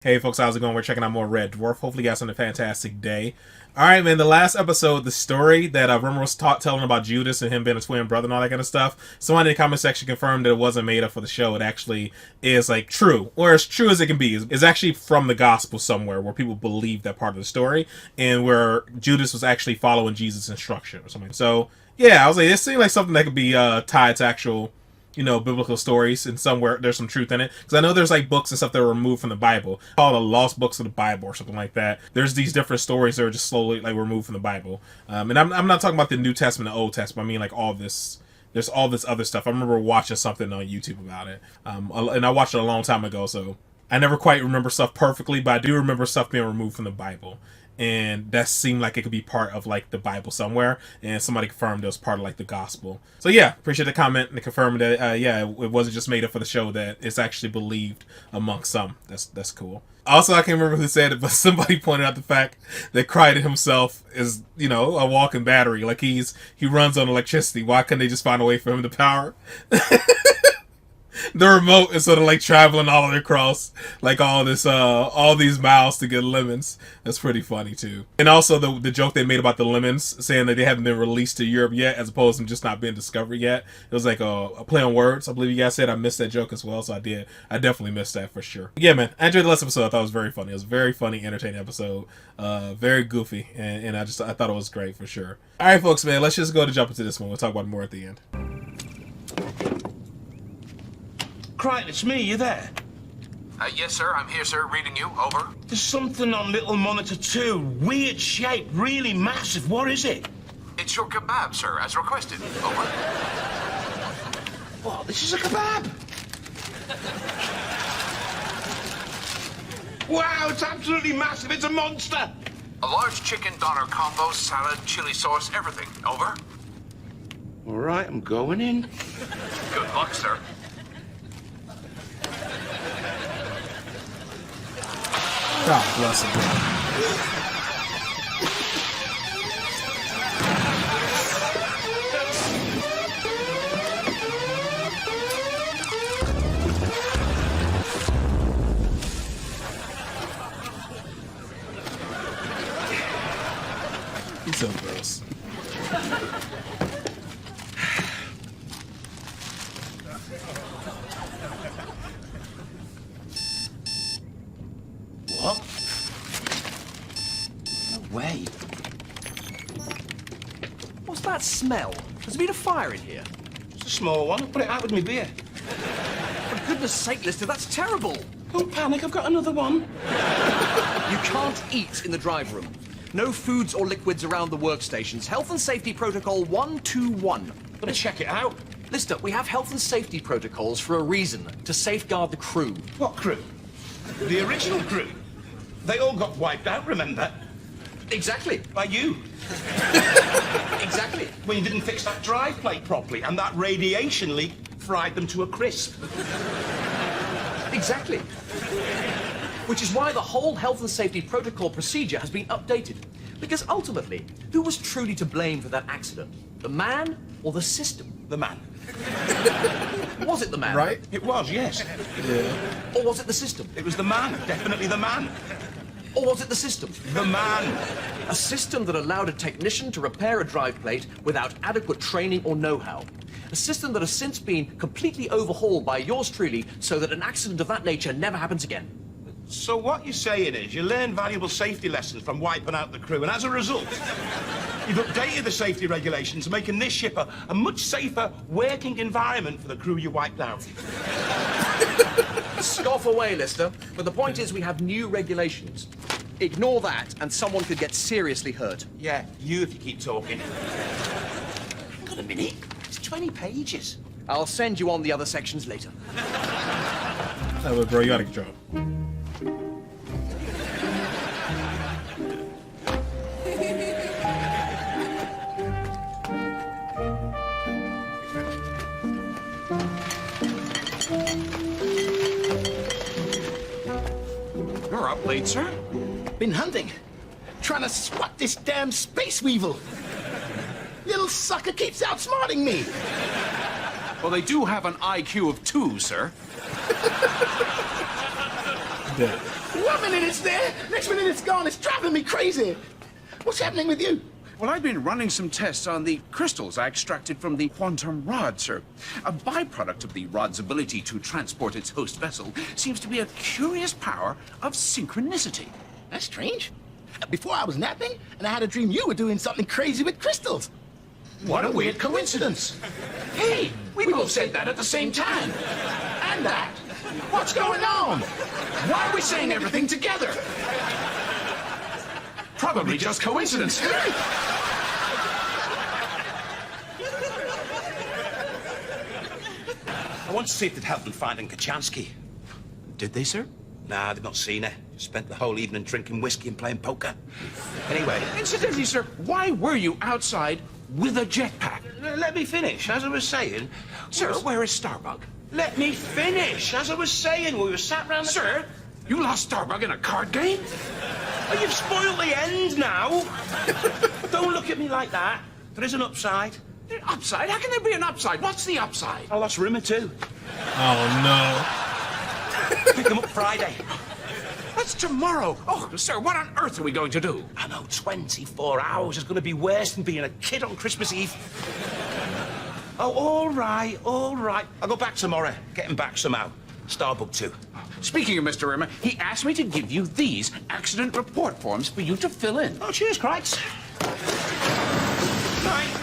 Hey folks, how's it going? We're checking out more Red Dwarf. Hopefully you guys had a fantastic day. Alright man, the last episode, the story that Rimmer was telling about Judas and him being a twin brother and all that kind of stuff, someone in the comment section confirmed that it wasn't made up for the show. It actually is like true, or as true as it can be. It's actually from the gospel somewhere where people believe that part of the story and where Judas was actually following Jesus' instruction or something. So yeah, I was like, this seemed like something that could be tied to actual biblical stories, and somewhere there's some truth in it. Because I know there's like books and stuff that were removed from the Bible, called the lost books of the Bible or something like that. There's these different stories that are just slowly like removed from the Bible. And I'm not talking about the New Testament, the Old Testament. I mean like all this. There's all this other stuff. I remember watching something on YouTube about it, and I watched it a long time ago, so I never quite remember stuff perfectly, but I do remember stuff being removed from the Bible. And that seemed like it could be part of like the Bible somewhere, and somebody confirmed it was part of like the gospel. So yeah, appreciate the comment and confirming that yeah, it wasn't just made up for the show, that it's actually believed amongst some. That's cool. Also, I can't remember who said it, but somebody pointed out the fact that Crichton himself is, a walking battery. Like he runs on electricity. Why couldn't they just find a way for him to power the remote instead of like traveling all the way across like all these miles to get lemons? That's pretty funny too. And also the joke they made about the lemons, saying that they haven't been released to Europe yet, as opposed to just not being discovered yet. It was like a play on words. I believe you guys said. I missed that joke as well, so I definitely missed that for sure. But yeah, man, I enjoyed the last episode. I thought it was very funny. It was a very funny, entertaining episode. Very goofy, and I thought it was great for sure. All right, folks, man, let's just go to jump into this one. We'll talk about it more at the end. Crichton, it's me. You there? Yes, sir. I'm here, sir. Reading you. Over. There's something on little monitor 2. Weird shape, really massive. What is it? It's your kebab, sir, as requested. Over. What? This is a kebab? Wow, it's absolutely massive. It's a monster. A large chicken doner combo, salad, chili sauce, everything. Over. All right, I'm going in. Good luck, sir. God bless him. He's so gross. What? No way. What's that smell? There's been a fire in here. It's a small one. I'll put it out with me beer. For goodness sake, Lister, that's terrible. Don't panic, I've got another one. You can't eat in the drive room. No foods or liquids around the workstations. Health and safety protocol 121. Gonna check it out. Lister, we have health and safety protocols for a reason, to safeguard the crew. What crew? The original crew. They all got wiped out, remember? Exactly. By you. Exactly. When you didn't fix that drive plate properly, and that radiation leak fried them to a crisp. Exactly. Which is why the whole health and safety protocol procedure has been updated. Because ultimately, who was truly to blame for that accident? The man or the system? The man. Was it the man? Right? It was, yes. Or was it the system? It was the man. Definitely the man. Or was it the system? The man. A system that allowed a technician to repair a drive plate without adequate training or know-how. A system that has since been completely overhauled by yours truly so that an accident of that nature never happens again. So what you're saying is you learn valuable safety lessons from wiping out the crew, and as a result, you've updated the safety regulations, making this ship a much safer working environment for the crew you wiped out. Scoff away, Lister. But the point is we have new regulations. Ignore that and someone could get seriously hurt. Yeah, you if you keep talking. Hang on a minute. It's 20 pages. I'll send you on the other sections later. Hey, look, bro, you gotta control. You're up late, sir. Been hunting. Trying to spot this damn space weevil. Little sucker keeps outsmarting me. Well, they do have an IQ of 2, sir. dead. One minute it's there, next minute it's gone. It's driving me crazy. What's happening with you? Well, I've been running some tests on the crystals I extracted from the quantum rod, sir. A byproduct of the rod's ability to transport its host vessel seems to be a curious power of synchronicity. That's strange. Before I was napping, and I had a dream you were doing something crazy with crystals. What a weird coincidence. Hey, we both said that at the same time. And that. What's going on? Why are we saying everything together? Probably just coincidence. I want to see if they'd help them finding Kachansky. Did they, sir? Nah, they've not seen her. Spent the whole evening drinking whiskey and playing poker. Anyway, Incidentally, sir, why were you outside with a jetpack? let me finish. As I was saying... Sir, where is Starbug? Let me finish. As I was saying, we were sat round the... Sir, you lost Starbug in a card game? Oh, you've spoiled the end now. Don't look at me like that. There is an upside. Upside? How can there be an upside? What's the upside? I lost Rimmer too. Oh no. Pick him up Friday. That's tomorrow. Oh, sir, what on earth are we going to do? I know, 24 hours is going to be worse than being a kid on Christmas Eve. Oh, all right, all right. I'll go back tomorrow. Get him back somehow. Starbug too. Speaking of Mr. Rimmer, he asked me to give you these accident report forms for you to fill in. Oh, cheers, Crikes. Night.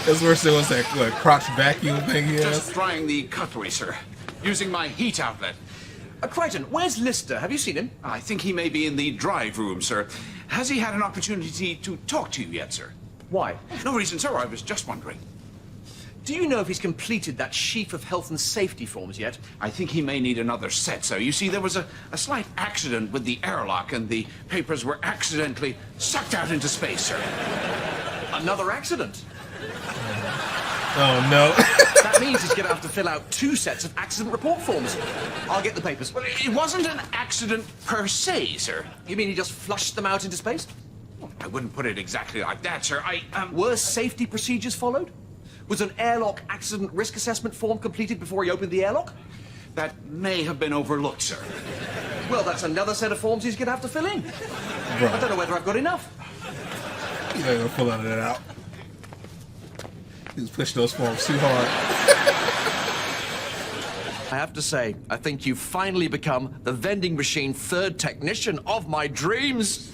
That's worse than what's that crotch vacuum thing he Just has. drying the cutlery, sir, using my heat outlet. Crichton, where's Lister? Have you seen him? I think he may be in the drive room, sir. Has he had an opportunity to talk to you yet, sir? Why? No reason, sir. I was just wondering. Do you know if he's completed that sheaf of health and safety forms yet? I think he may need another set, sir. You see, there was a slight accident with the airlock, and the papers were accidentally sucked out into space, sir. Another accident? Oh no. That means he's going to have to fill out 2 sets of accident report forms. I'll get the papers. But it wasn't an accident per se, sir. You mean he just flushed them out into space? I wouldn't put it exactly like that, sir. Were safety procedures followed? Was an airlock accident risk assessment form completed before he opened the airlock? That may have been overlooked, sir. Well, that's another set of forms he's going to have to fill in. Bro, I don't know whether I've got enough. he's not gonna pull none of that out. He's pushed those forms too hard. I have to say, I think you've finally become the vending machine 3rd technician of my dreams.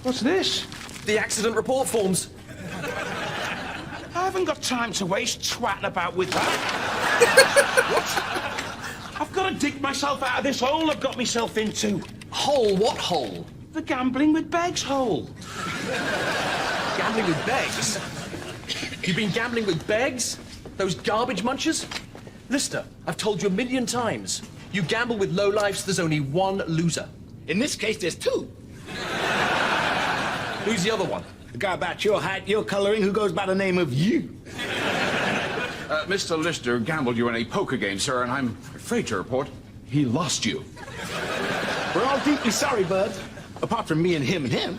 What's this? The accident report forms. I haven't got time to waste twatting about with that. What? I've got to dig myself out of this hole I've got myself into. Hole? What hole? The gambling with Beggs hole. Gambling with Beggs? You've been gambling with Beggs? Those garbage munchers? Lister, I've told you 1,000,000 times. You gamble with lowlifes, there's only one loser. In this case, there's 2. Who's the other one? The guy about your height, your coloring, who goes by the name of you. Mr. Lister gambled you in a poker game, sir, and I'm afraid to report he lost you. We're all deeply sorry, bud. Apart from me and him and him.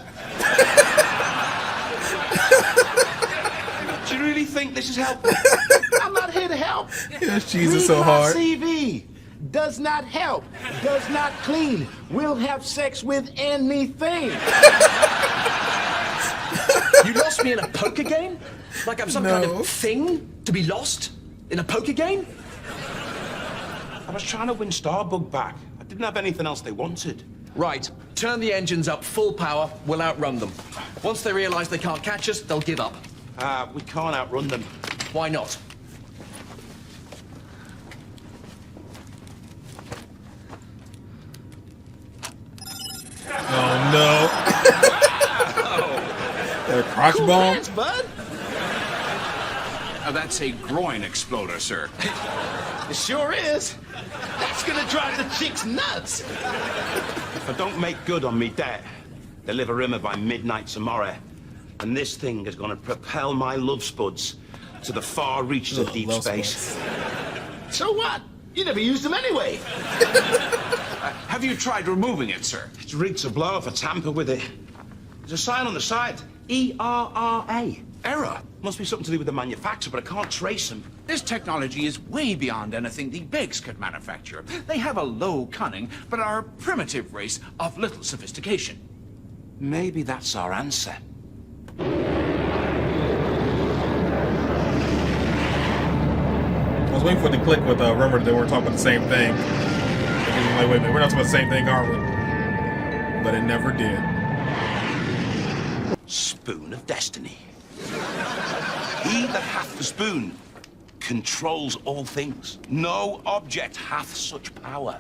Do you really think this is helpful? I'm not here to help. Yes, cheese is Read so my hard. CV. Does not help. Does not clean. Will have sex with anything. You lost me in a poker game? Like I'm some kind of thing to be lost in a poker game? I was trying to win Starbug back. I didn't have anything else they wanted. Right. Turn the engines up full power, we'll outrun them. Once they realize they can't catch us, they'll give up. We can't outrun them. Why not? Oh no. They're crotch Cool bomb. hands, bud. That's a groin exploder, sir. It sure is. That's gonna drive the chicks nuts. If I don't make good on me debt, deliver Rimmer by midnight tomorrow, And this thing is going to propel my love spuds to the far reaches of deep love space. spuds. So what? You never used them anyway. Have you tried removing it, sir? It's rigged to blow if I tamper with it. There's a sign on the side. ERRA. Error. Must be something to do with the manufacturer, but I can't trace them. This technology is way beyond anything the Bigs could manufacture. They have a low cunning, but are a primitive race of little sophistication. Maybe that's our answer. I was waiting for it to click with Rumor that they weren't talking about the same thing. I'm like, wait a minute, we're not talking about the same thing, are we? But it never did. Spoon of destiny. He that hath the spoon controls all things. No object hath such power.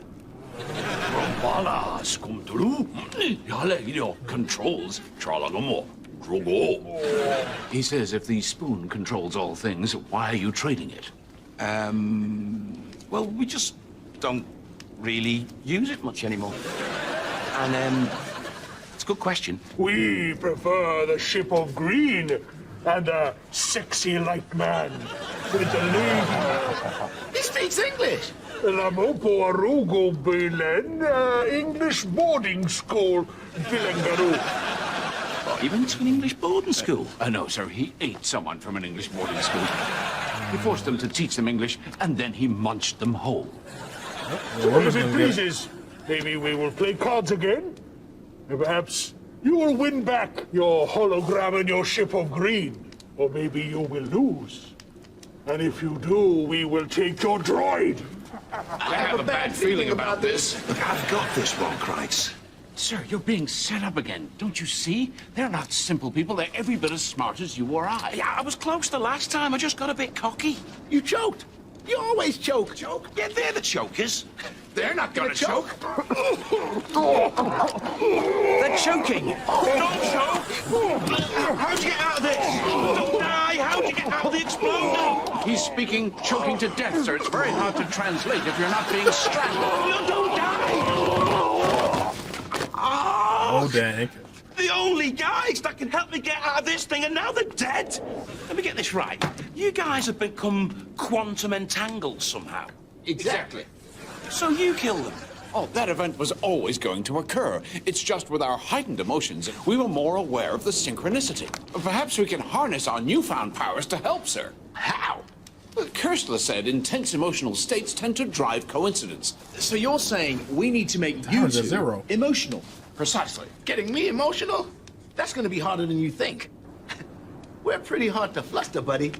He says if the spoon controls all things, why are you trading it? Well, we just don't really use it much anymore. And, it's a good question. We prefer the ship of green and a sexy light man with a lady. He speaks English. Lamopo Arugo Belen, English boarding school, Bilangaroo. He went to an English boarding school. No, sir, he ate someone from an English boarding school. He forced them to teach them English, and then he munched them whole. If it pleases, maybe we will play cards again. And perhaps you will win back your hologram and your ship of green. Or maybe you will lose. And if you do, we will take your droid. I have a bad feeling about this. Look, I've got this one, Kreitz. Sir, you're being set up again. Don't you see? They're not simple people. They're every bit as smart as you or I. Yeah, I was close the last time. I just got a bit cocky. You choked. You always choke. Choke? Yeah, they're the chokers. They're not gonna choke. They're choking. Don't choke! How'd you get out of this? Don't die! How'd you get out of the explosion? He's speaking choking to death, sir. It's very hard to translate if you're not being strangled. Don't die! Oh, dang. The only guys that can help me get out of this thing, and now they're dead. Let me get this right. You guys have become quantum entangled somehow. Exactly. So you kill them. Oh, that event was always going to occur. It's just with our heightened emotions, we were more aware of the synchronicity. Perhaps we can harness our newfound powers to help, sir. How? Well, Kerstler said intense emotional states tend to drive coincidence. So you're saying we need to make you How's it two zero? emotional? Precisely. Getting me emotional? That's gonna be harder than you think. We're pretty hard to fluster, buddy.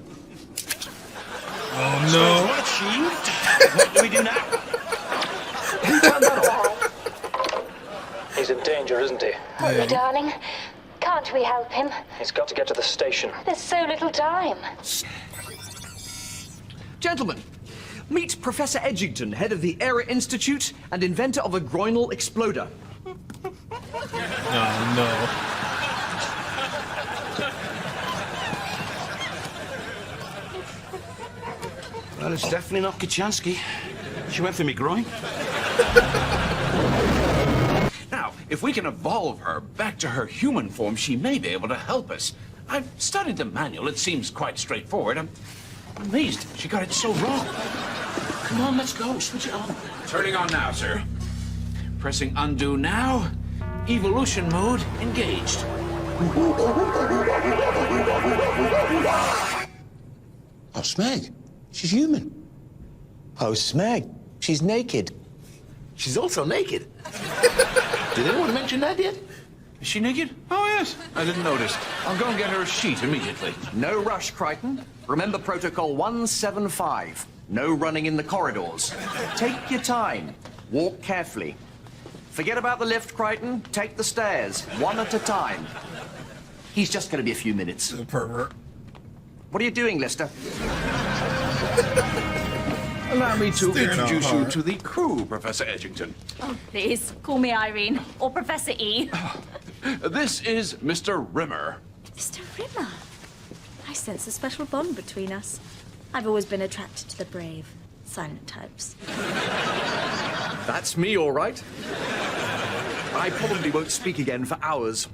Oh, So no. what achieved? What do we do now? He's in danger, isn't he? Oh, darling, can't we help him? He's got to get to the station. There's so little time. Gentlemen, meet Professor Edgington, head of the Era Institute and inventor of a groinal exploder. Oh, no. Well, it's definitely not Kachansky. She went for me groin. Now, if we can evolve her back to her human form, she may be able to help us. I've studied the manual. It seems quite straightforward. I'm amazed she got it so wrong. Come on, let's go. Switch it on. Turning on now, sir. Pressing undo now. Evolution mode engaged. Oh, Smeg. She's human. Oh, Smeg. She's naked. She's also naked. Did anyone mention that yet? Is she naked? Oh, yes. I didn't notice. I'll go and get her a sheet immediately. No rush, Crichton. Remember Protocol 175. No running in the corridors. Take your time. Walk carefully. Forget about the lift, Crichton. Take the stairs, one at a time. He's just going to be a few minutes. Pervert. What are you doing, Lister? Allow me to Staring introduce out you hard. to the crew, Professor Edgington. Oh, please, call me Irene or Professor E. This is Mr. Rimmer. Mr. Rimmer. I sense a special bond between us. I've always been attracted to the brave, silent types. That's me, all right. I probably won't speak again for hours.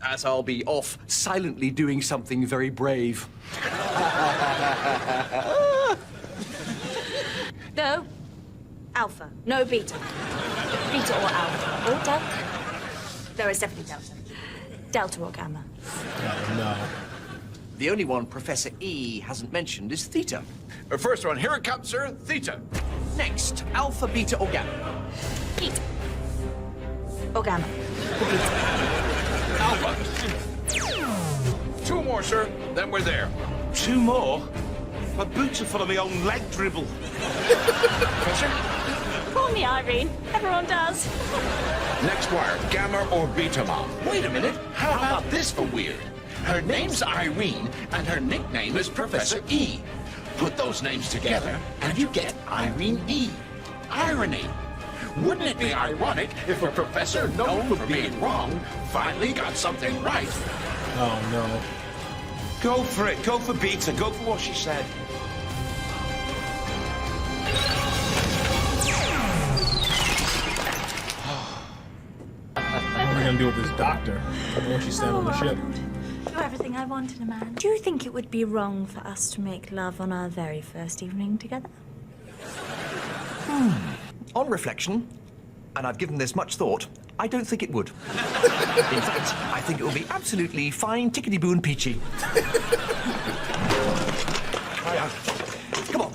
as I'll be off silently doing something very brave. No. Alpha. No beta. Beta or alpha. Or delta. There is definitely delta. Delta or gamma. Oh, no. The only one Professor E hasn't mentioned is theta. First one, here it comes, sir. Theta. Next, alpha, beta, or gamma. Beta. Or gamma. Or beta. Alpha. 2 more, sir. Then we're there. 2 more? My boots are full of my own leg dribble. Professor? Call me Irene. Everyone does. Next wire, gamma or beta, Mom. Wait a minute. How about this for weird? Her name's Irene, and her nickname is Professor E. Put those names together, and you get Irene E. Irony. Wouldn't it be ironic if a professor known for being wrong finally got something right? Oh, no. Go for it. Go for beta. Go for what she said. What are we gonna do with this doctor? What she said on the ship. You're everything I want in a man. Do you think it would be wrong for us to make love on our very first evening together? On reflection, and I've given this much thought, I don't think it would. In fact, I think it will be absolutely fine, tickety-boo and peachy. Come on.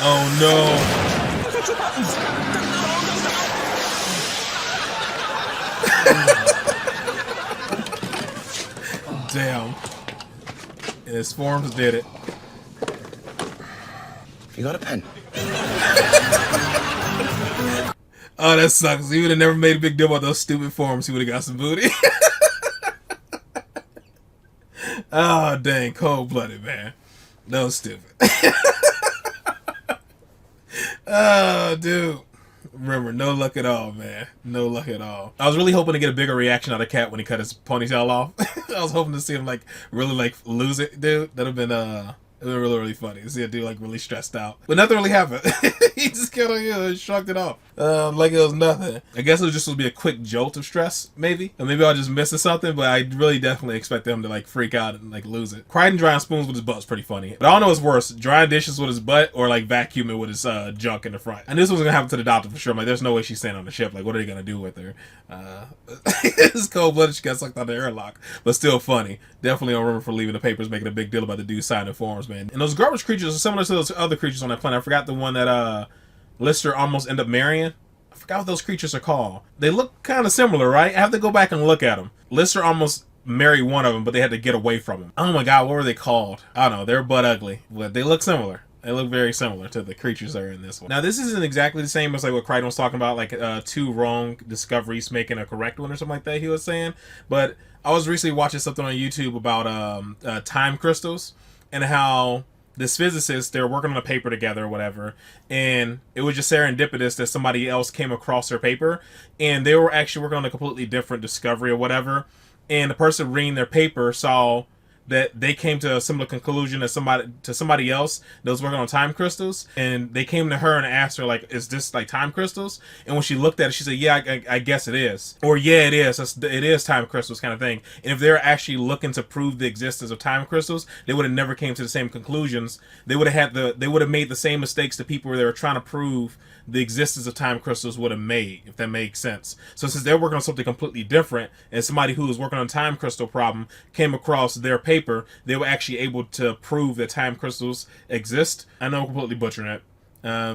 Oh, no. Damn. And his forms did it. You got a pen? Oh, that sucks. He would have never made a big deal about those stupid forms. He would have got some booty. Oh, dang. Cold-blooded, man. That was stupid. Oh, dude. Remember, no luck at all, man. No luck at all. I was really hoping to get a bigger reaction out of Cat when he cut his ponytail off. I was hoping to see him, like, really, like, lose it, dude. That'd have been, really, really funny to see a dude, like, really stressed out. But nothing really happened. He just kind of, shrugged it off. Like it was nothing. I guess it was just supposed to be a quick jolt of stress, maybe. Or maybe I was just missing something, but I really definitely expected him to, like, freak out and, like, lose it. Crying and drying spoons with his butt was pretty funny. But I don't know what's worse, drying dishes with his butt or, like, vacuuming with his junk in the front. And this was gonna happen to the doctor for sure. I'm like, there's no way she's staying on the ship. Like, what are they gonna do with her? It's cold-blooded. She got sucked out the airlock. But still funny. Definitely don't remember for leaving the papers making a big deal about the dude signing forms, man. And those garbage creatures are similar to those other creatures on that planet. I forgot the one that Lister almost ended up marrying. I forgot what those creatures are called. They look kind of similar, right? I have to go back and look at them. Lister almost married one of them, but they had to get away from him. Oh my god, what were they called? I don't know. They're butt ugly, but they look similar. They look very similar to the creatures that are in this one. Now, this isn't exactly the same as like what Crichton was talking about, like 2 wrong discoveries making a correct one or something like that he was saying. But I was recently watching something on YouTube about time crystals and how this physicist, they were working on a paper together or whatever, and it was just serendipitous that somebody else came across their paper, and they were actually working on a completely different discovery or whatever, and the person reading their paper saw that they came to a similar conclusion as somebody else that was working on time crystals, and they came to her and asked her, like, is this like time crystals? And when she looked at it, she said, yeah, I guess it is. Or yeah, it is. It is time crystals kind of thing. And if they're actually looking to prove the existence of time crystals, they would have never came to the same conclusions. They would have made the same mistakes the people they were trying to prove the existence of time crystals would have made, if that makes sense. So since they're working on something completely different, and somebody who was working on time crystal problem came across their paper, they were actually able to prove that time crystals exist. I know I'm completely butchering it,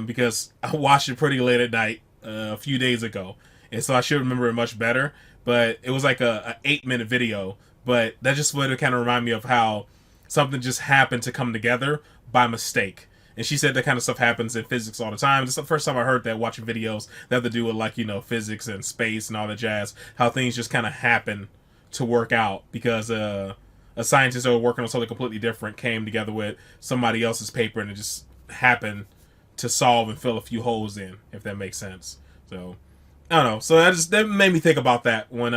because I watched it pretty late at night a few days ago, and so I should remember it much better, but it was like a 8-minute video, but that just would kind of remind me of how something just happened to come together by mistake. And she said that kind of stuff happens in physics all the time. This is the first time I heard that watching videos that have to do with, like, you know, physics and space and all that jazz. How things just kind of happen to work out because a scientist that was working on something completely different came together with somebody else's paper, and it just happened to solve and fill a few holes in, if that makes sense. So, I don't know. So that made me think about that when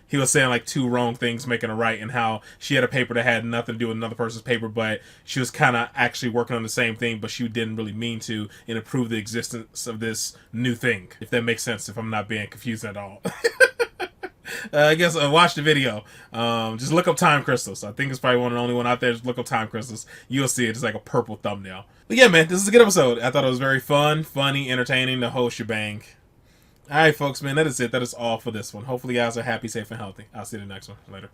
he was saying like 2 wrong things making a right, and how she had a paper that had nothing to do with another person's paper, but she was kind of actually working on the same thing, but she didn't really mean to, and it proved the existence of this new thing, if that makes sense, if I'm not being confused at all. I guess watch the video. Just look up time crystals. I think it's probably one of the only one out there. Just look up time crystals. You'll see it. It's like a purple thumbnail. But yeah, man, this is a good episode. I thought it was very fun, funny, entertaining, the whole shebang. All right, folks, man, that is it. That is all for this one. Hopefully, you guys are happy, safe, and healthy. I'll see you in the next one. Later.